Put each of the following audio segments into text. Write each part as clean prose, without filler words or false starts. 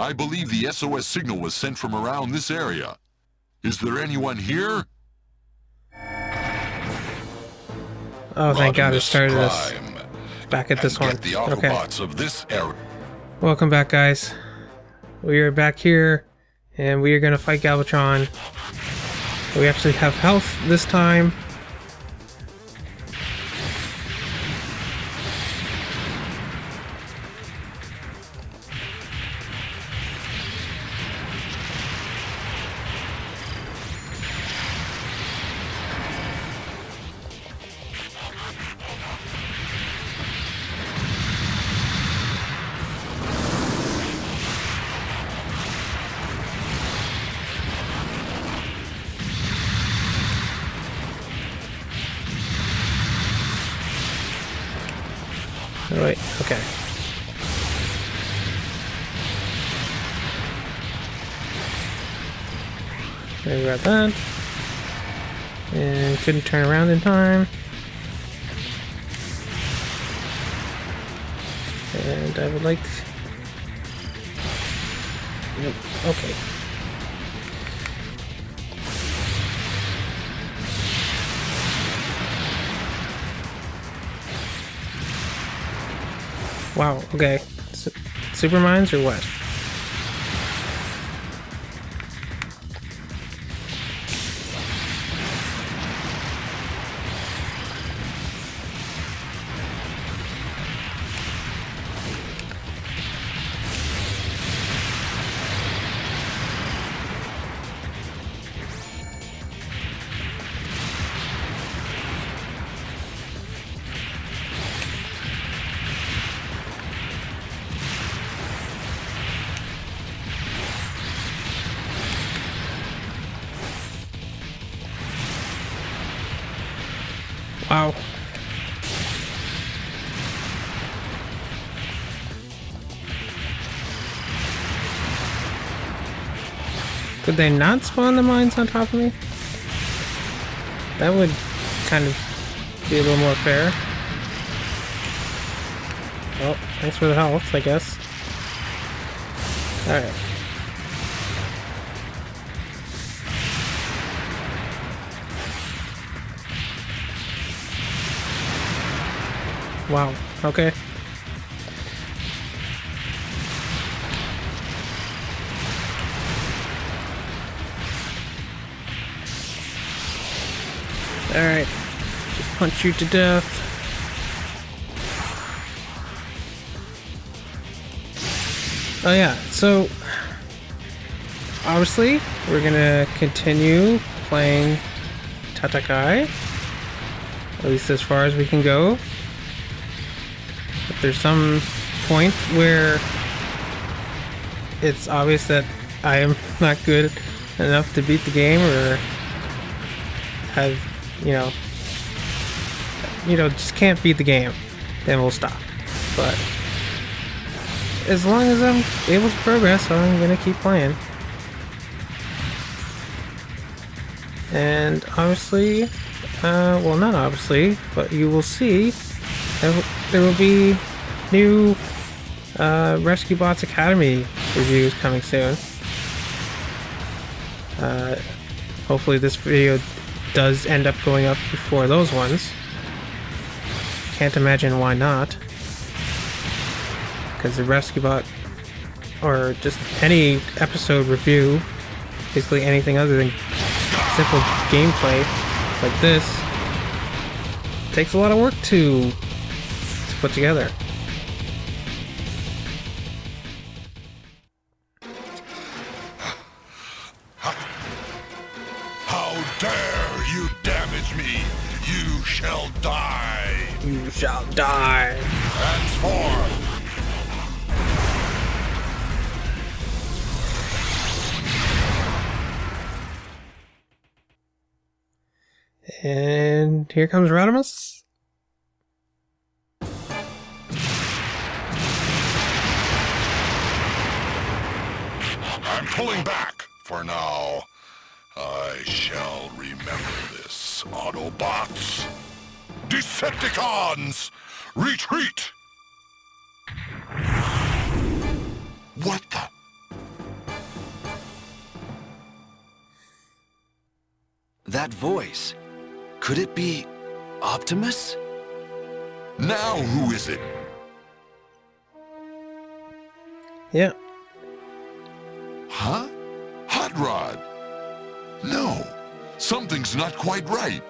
I believe the SOS signal was sent from around this area. Is there anyone here? Oh, thank God it started us Prime. back at this And one. get the Okay. Autobots of this area. Welcome back, guys. We are back here, and we are going to fight Galvatron. We actually have health this time. Oh, wait, okay. There, grab that. And couldn't turn around in time. And I would like... Nope, okay. Wow, okay. Super mines or what? Wow. Could they not spawn the mines on top of me? That would kind of be a little more fair. Well, thanks for the health, I guess. Alright. Wow, okay. Alright, just punch you to death. Oh yeah, so obviously we're gonna continue playing Tataki, at least as far as we can go. If there's some point where it's obvious that I am not good enough to beat the game, or have, just can't beat the game, then we'll stop. But as long as I'm able to progress, I'm gonna keep playing. And obviously, well, not obviously, but you will see there will be new Rescue Bots Academy reviews coming soon. Hopefully this video does end up going up before those ones. Can't imagine why not. Because the Rescue Bot, or just any episode review, basically anything other than simple gameplay like this, takes a lot of work to put together. How dare you damage me! You shall die! You shall die! Transform! And here comes Rodimus. I'm pulling back for now. I shall remember this, Autobots. Decepticons, retreat! What the? That voice. Could it be Optimus? Now who is it? Yeah. Huh? Hot Rod? No, something's not quite right.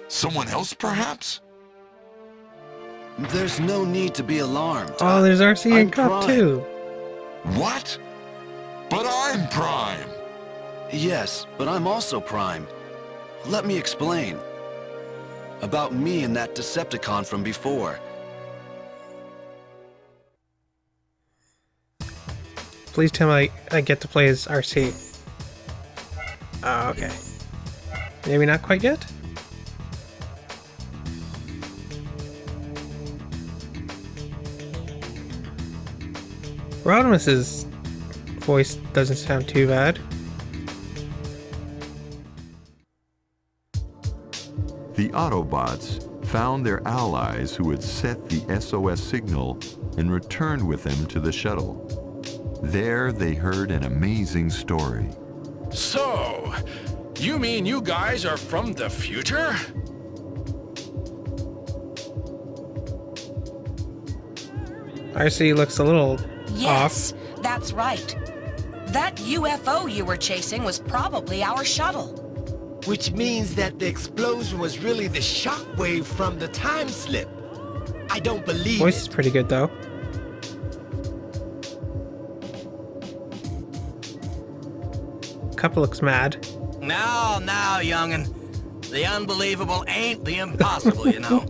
Someone else, perhaps? There's no need to be alarmed. Oh, there's RC I'm and Cup Prime. too. What? But I'm Prime. Yes, but I'm also Prime. Let me explain. About me and that Decepticon from before. Please tell me I get to play as RC. Oh, okay. Maybe not quite yet? Rodimus's voice doesn't sound too bad. The Autobots found their allies who had set the SOS signal and returned with them to the shuttle. There they heard an amazing story. So, you mean you guys are from the future? RC looks a little Yes, off. that's right. That UFO you were chasing was probably our shuttle. Which means that the explosion was really the shockwave from the time slip. I don't believe Voice is it. pretty good though. Cup looks mad. Now, young'un. The unbelievable ain't the impossible, you know.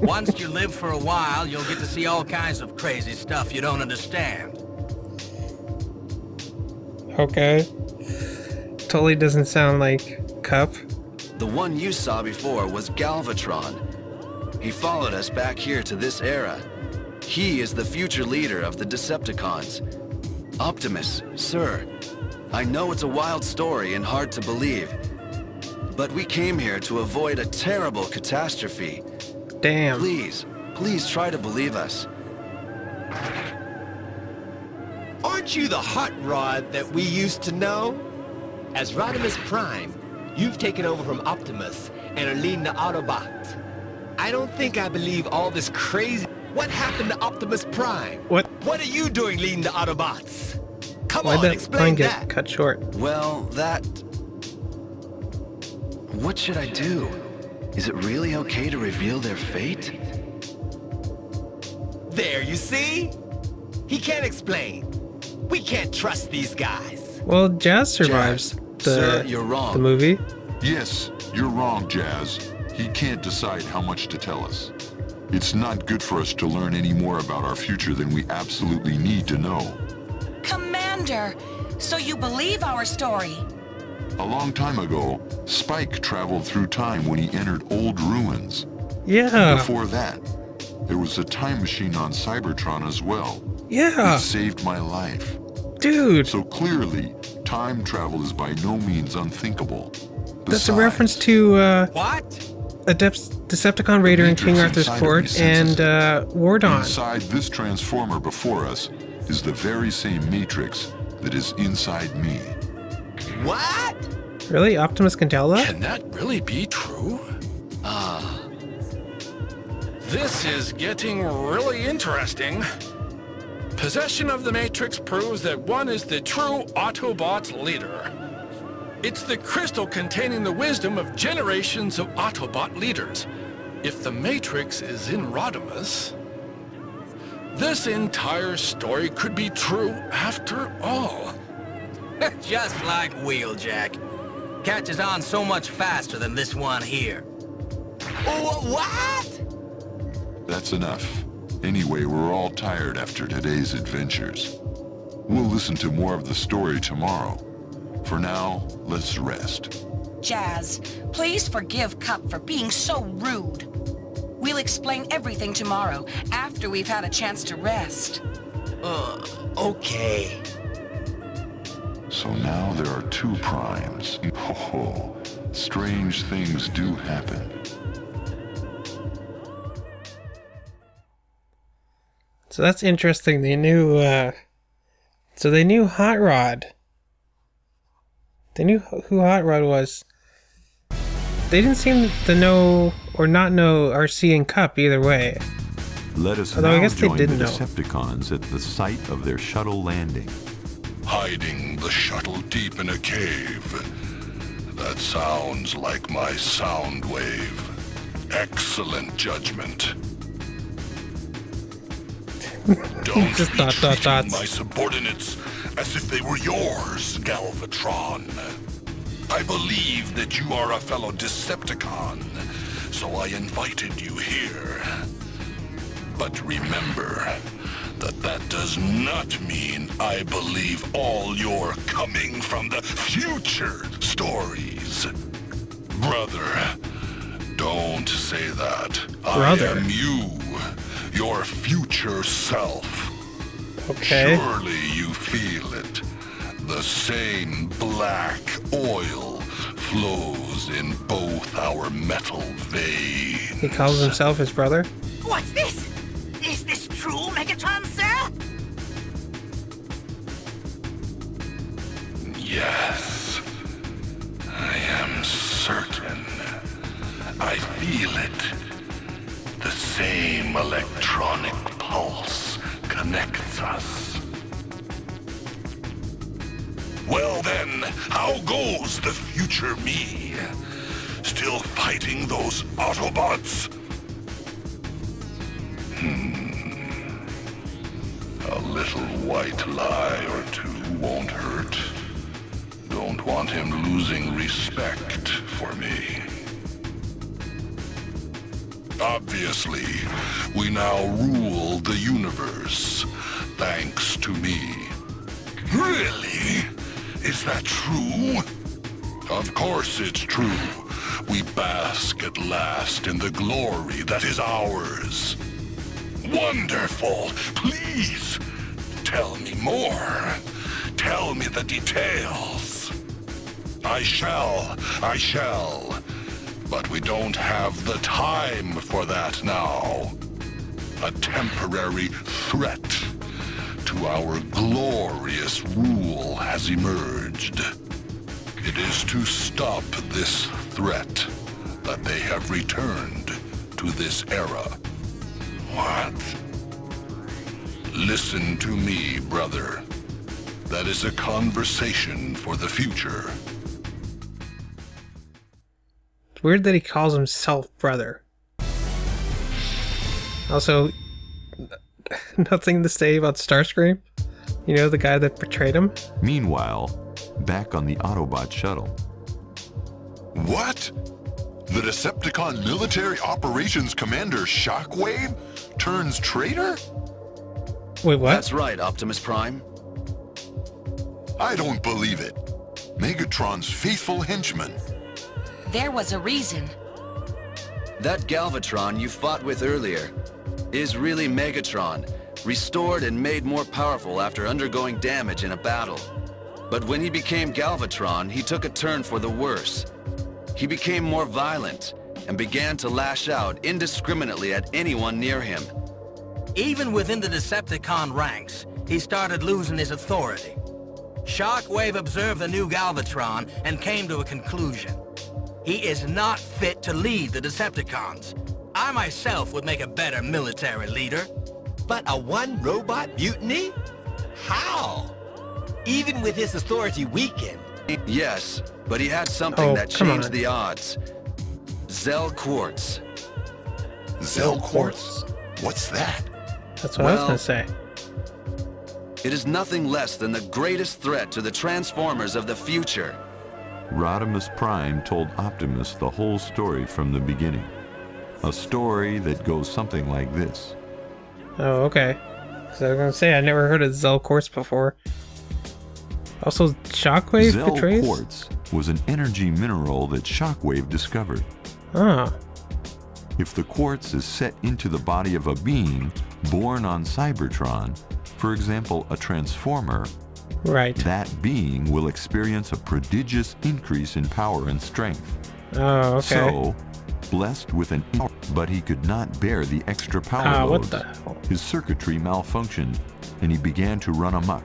Once you live for a while, you'll get to see all kinds of crazy stuff you don't understand. Okay. Totally doesn't sound like Cup. The one you saw before was Galvatron. He followed us back here to this era. He is the future leader of the Decepticons. Optimus, sir. I know it's a wild story and hard to believe, but we came here to avoid a terrible catastrophe. Damn. Please try to believe us. Aren't you the hot rod that we used to know? As Rodimus Prime, you've taken over from Optimus and are leading the Autobots. I don't think I believe all this crazy... What happened to Optimus Prime? What? What are you doing leading the Autobots? Come Why'd on, that line explain get that. cut short? Well, What should I do? Is it really okay to reveal their fate? There, you see? He can't explain. We can't trust these guys. Well, Jazz survives Sir, you're wrong. the movie. Yes, you're wrong, Jazz. He can't decide how much to tell us. It's not good for us to learn any more about our future than we absolutely need to know. Commander, so you believe our story? A long time ago, Spike traveled through time when he entered old ruins. Yeah. Before that, there was a time machine on Cybertron as well. Yeah. It saved my life. Dude. So clearly, time travel is by no means unthinkable. That's a Besides, reference to What? Decepticon Raider in King Matrix Arthur's inside of Court me senses and War Dawn. Inside this Transformer before us is the very same Matrix that is inside me. What? Really? Optimus can tell that? Can that really be true? This is getting really interesting. Possession of the Matrix proves that one is the true Autobot leader. It's the crystal containing the wisdom of generations of Autobot leaders. If the Matrix is in Rodimus, this entire story could be true after all. Just like Wheeljack. Catches on so much faster than this one here. What? That's enough. Anyway, we're all tired after today's adventures. We'll listen to more of the story tomorrow. For now, let's rest. Jazz, please forgive Cup for being so rude. We'll explain everything tomorrow, after we've had a chance to rest. Okay. So now there are two primes. Ho ho. Strange things do happen. So that's interesting. They knew, so they knew Hot Rod. They knew who Hot Rod was. they didn't seem to know or not know RC and Cup either way. Let us Although I now guess they join the did know. Decepticons at the site of their shuttle landing. Hiding the shuttle deep in a cave. That sounds like my sound wave. Excellent judgment. Don't Just be dot, dot, treating dots. my subordinates as if they were yours, Galvatron. I believe that you are a fellow Decepticon, so I invited you here. But remember that does not mean I believe all your coming from the future stories. Brother, don't say that. Brother. I am you, your future self. Okay. Surely you feel it. The same black oil flows in both our metal veins. He calls himself his brother. What's this? Is this true, Megatron, sir? Yes, I am certain. I feel it. The same electronic pulse connects us. Well then, how goes the future me? Still fighting those Autobots? A little white lie or two won't hurt. Don't want him losing respect for me. Obviously, we now rule the universe, thanks to me. Really? Is that true? Of course it's true. We bask at last in the glory that is ours. Wonderful! Please, tell me more. Tell me the details. I shall. But we don't have the time for that now. A temporary threat to our glorious rule has emerged. It is to stop this threat that they have returned to this era. What? Listen to me, brother. That is a conversation for the future. It's weird that he calls himself brother. Also, nothing to say about Starscream? You know, the guy that betrayed him? Meanwhile, back on the Autobot shuttle. What? The Decepticon Military Operations Commander Shockwave turns traitor? Wait, what? That's right, Optimus Prime. I don't believe it. Megatron's faithful henchman. There was a reason. That Galvatron you fought with earlier is really Megatron, restored and made more powerful after undergoing damage in a battle. But when he became Galvatron, he took a turn for the worse. He became more violent and began to lash out indiscriminately at anyone near him. Even within the Decepticon ranks, he started losing his authority. Shockwave observed the new Galvatron and came to a conclusion. He is not fit to lead the Decepticons. I myself would make a better military leader. But a one-robot mutiny? How? Even with his authority weakened. Yes, but he had something Oh, that come changed on. the odds. Zell Quartz. Zell Quartz? What's that? That's what I was Well- gonna say. It is nothing less than the greatest threat to the Transformers of the future. Rodimus Prime told Optimus the whole story from the beginning. A story that goes something like this. Oh, okay. So I was gonna say, I never heard of Zell Quartz before. Also, Shockwave Zell betrays? Quartz was an energy mineral that Shockwave discovered. Ah, If the quartz is set into the body of a being born on Cybertron, for example, a Transformer, right. that being will experience a prodigious increase in power and strength. Oh, okay. So, blessed with an but he could not bear the extra power What loads. the hell? His circuitry malfunctioned, and he began to run amok.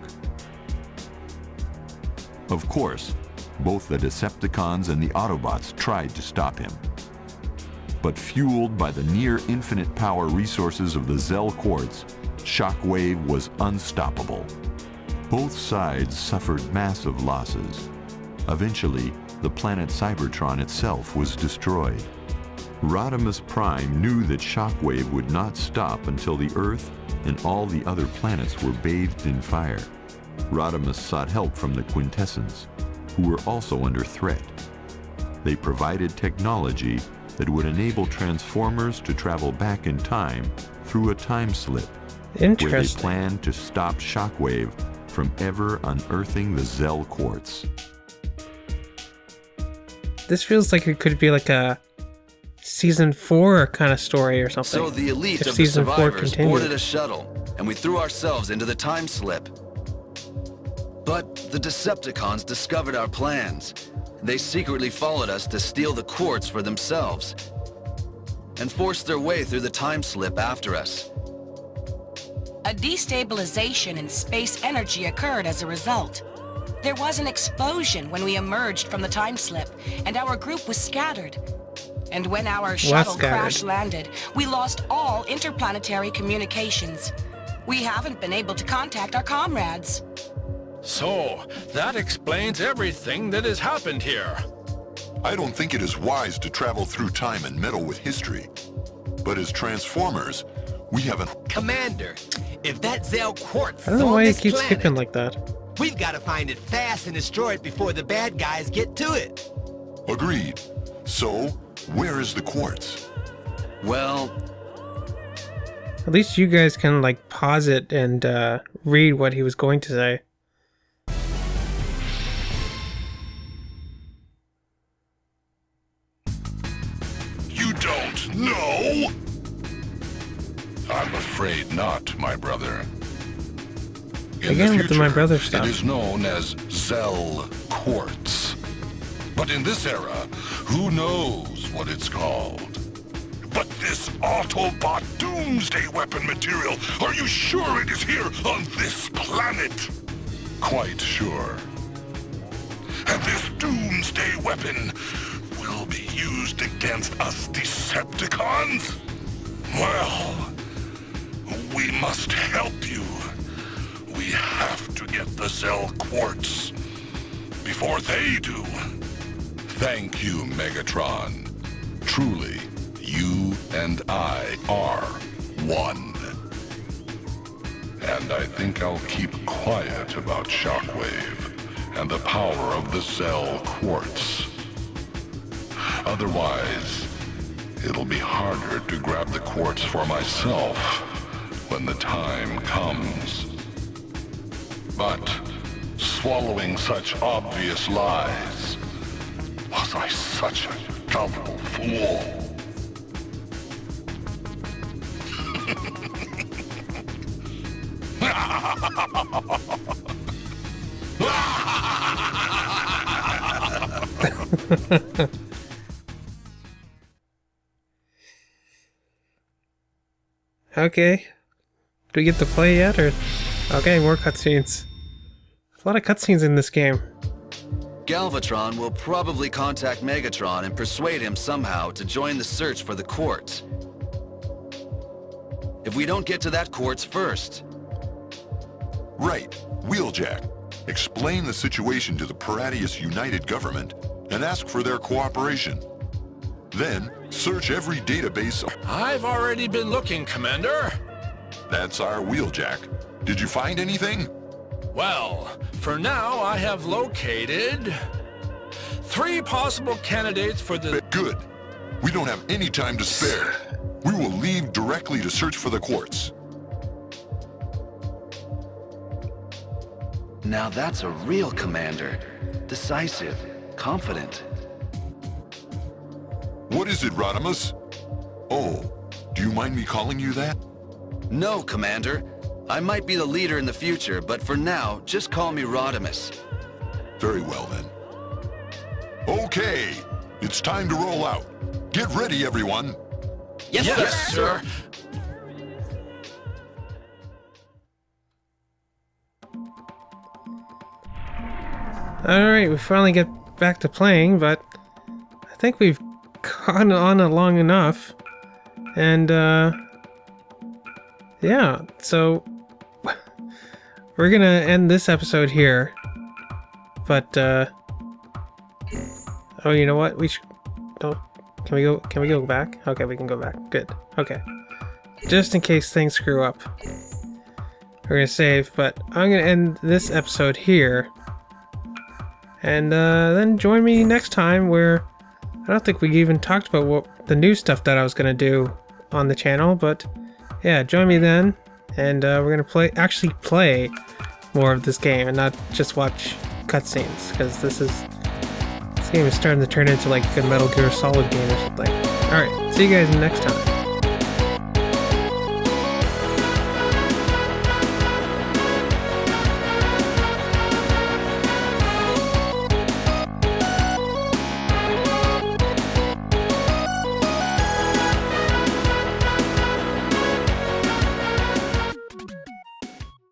Of course, Both the Decepticons and the Autobots tried to stop him. But fueled by the near-infinite power resources of the Zell Quartz, Shockwave was unstoppable. Both sides suffered massive losses. Eventually, the planet Cybertron itself was destroyed. Rodimus Prime knew that Shockwave would not stop until the Earth and all the other planets were bathed in fire. Rodimus sought help from the Quintessence, who were also under threat. They provided technology that would enable Transformers to travel back in time through a time slip, where they planned to stop Shockwave from ever unearthing the Zell Quartz. This feels like it could be like a season 4 kind of story or something. So the elite if of the season 4 survivors continued. boarded a shuttle, and we threw ourselves into the time slip. But the Decepticons discovered our plans. They secretly followed us to steal the quartz for themselves, and forced their way through the time slip after us. A destabilization in space energy occurred as a result. There was an explosion when we emerged from the time slip, and our group was scattered. And when our shuttle crash landed, we lost all interplanetary communications. We haven't been able to contact our comrades. So, that explains everything that has happened here. I don't think it is wise to travel through time and meddle with history. But as Transformers, we have an... Commander, if that Zell Quartz I don't is know on why this it keeps planet, skipping like that. we've got to find it fast and destroy it before the bad guys get to it. Agreed. So, where is the quartz? Well, At least you guys can like pause it and read what he was going to say. You don't know? I'm afraid not, my brother. In Again the with the my future, brother stuff. It is known as Zell Quartz. But in this era, who knows what it's called? But this Autobot doomsday weapon material, are you sure it is here on this planet? Quite sure. And this doomsday weapon will be used against us Decepticons? Well, we must help you. We have to get the Zell Quartz before they do. Thank you, Megatron. Truly, you and I are one. And I think I'll keep quiet about Shockwave and the power of the Zell Quartz. Otherwise, it'll be harder to grab the quartz for myself when the time comes. But swallowing such obvious lies, was I such a gullible fool? Okay. Do we get to play yet, or... Okay, more cutscenes. A lot of cutscenes in this game. Galvatron will probably contact Megatron and persuade him somehow to join the search for the quartz. If we don't get to that quartz first. Right. Wheeljack. Explain the situation to the Paradius United Government and ask for their cooperation. Then, search every database. I've already been looking, Commander. That's our Wheeljack. Did you find anything? Well, for now I have located 3 possible candidates for the... Good. We don't have any time to spare. We will leave directly to search for the quartz. Now that's a real commander. Decisive, confident. What is it, Rodimus? Oh, do you mind me calling you that? No, Commander. I might be the leader in the future, but for now, just call me Rodimus. Very well, then. Okay, it's time to roll out. Get ready, everyone. Yes, sir. Alright, we finally get back to playing, but I think we've gone on long enough. And, yeah, so we're gonna end this episode here. But, oh, you know what? We should... Oh, can we go back? Okay, we can go back. Good. Okay. Just in case things screw up. We're gonna save, but I'm gonna end this episode here. And then join me next time where I don't think we even talked about what the new stuff that I was gonna do on the channel, but yeah, join me then, and we're gonna actually play more of this game and not just watch cutscenes, because this game is starting to turn into like a Metal Gear Solid game or something. Alright, see you guys next time.